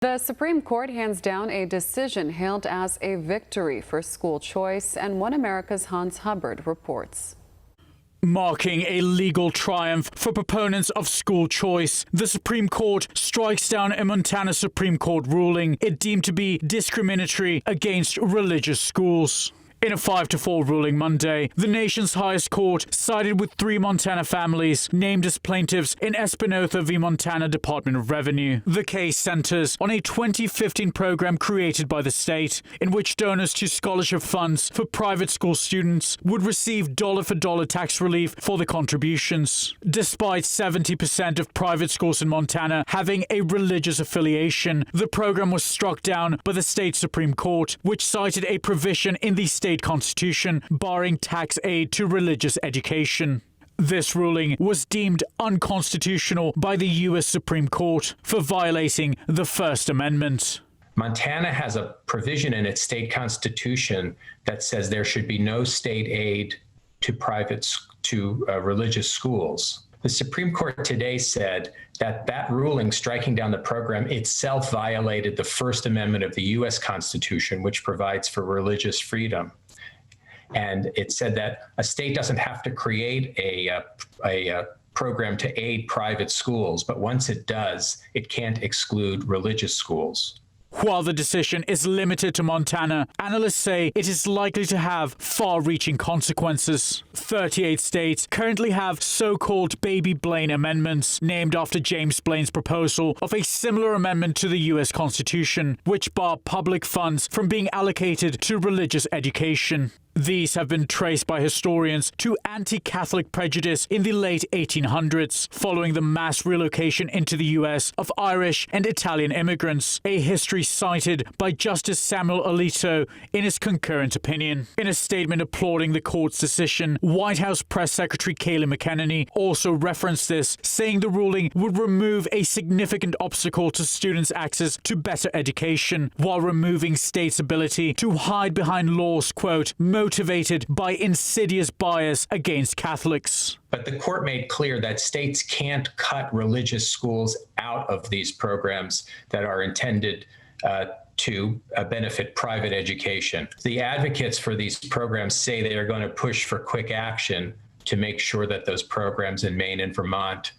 The Supreme Court hands down a decision hailed as a victory for school choice, and One America's Hans Hubbard reports. Marking a legal triumph for proponents of school choice, the Supreme Court strikes down a Montana Supreme Court ruling it deemed to be discriminatory against religious schools. In a 5-4 ruling Monday, the nation's highest court sided with 3 Montana families named as plaintiffs in Espinoza v. Montana Department of Revenue. The case centers on a 2015 program created by the state in which donors to scholarship funds for private school students would receive dollar-for-dollar tax relief for the contributions. Despite 70% of private schools in Montana having a religious affiliation, the program was struck down by the state Supreme Court, which cited a provision in the state constitution barring tax aid to religious education. This ruling was deemed unconstitutional by the U.S. Supreme Court for violating the First Amendment. Montana has a provision in its state constitution that says there should be no state aid to religious schools. The Supreme Court today said that that ruling striking down the program itself violated the First Amendment of the U.S. Constitution, which provides for religious freedom. And it said that a state doesn't have to create a program to aid private schools, but once it does, it can't exclude religious schools. While the decision is limited to Montana, analysts say it is likely to have far-reaching consequences. 38 states currently have so-called Baby Blaine amendments, named after James Blaine's proposal of a similar amendment to the U.S. Constitution, which bar public funds from being allocated to religious education. These have been traced by historians to anti-Catholic prejudice in the late 1800s, following the mass relocation into the U.S. of Irish and Italian immigrants, a history cited by Justice Samuel Alito in his concurrent opinion. In a statement applauding the court's decision, White House Press Secretary Kayleigh McEnany also referenced this, saying the ruling would remove a significant obstacle to students' access to better education, while removing states' ability to hide behind laws, quote, motivated by insidious bias against Catholics. But the court made clear that states can't cut religious schools out of these programs that are intended to benefit private education. The advocates for these programs say they are going to push for quick action to make sure that those programs in Maine and Vermont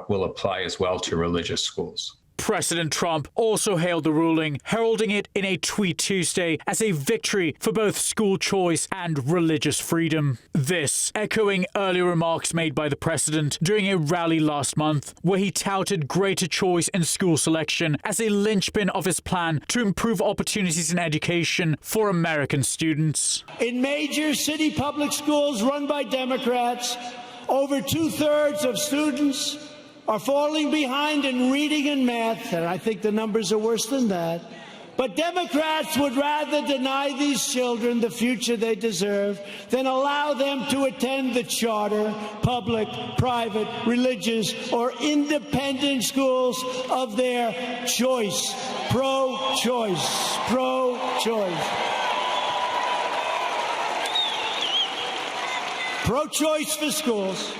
will apply as well to religious schools. President Trump also hailed the ruling, heralding it in a tweet Tuesday as a victory for both school choice and religious freedom. This echoing earlier remarks made by the president during a rally last month, where he touted greater choice in school selection as a linchpin of his plan to improve opportunities in education for American students. In major city public schools run by Democrats, over 2/3 of students are falling behind in reading and math, and I think the numbers are worse than that. But Democrats would rather deny these children the future they deserve than allow them to attend the charter, public, private, religious, or independent schools of their choice. Pro-choice. Pro-choice. Pro-choice for schools.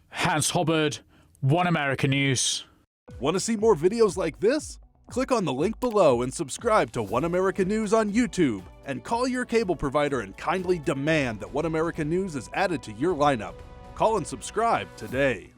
Hans Hubbard, One America News. Want to see more videos like this? Click on the link below and subscribe to One America News on YouTube, and call your cable provider and kindly demand that One America News is added to your lineup. Call and subscribe today.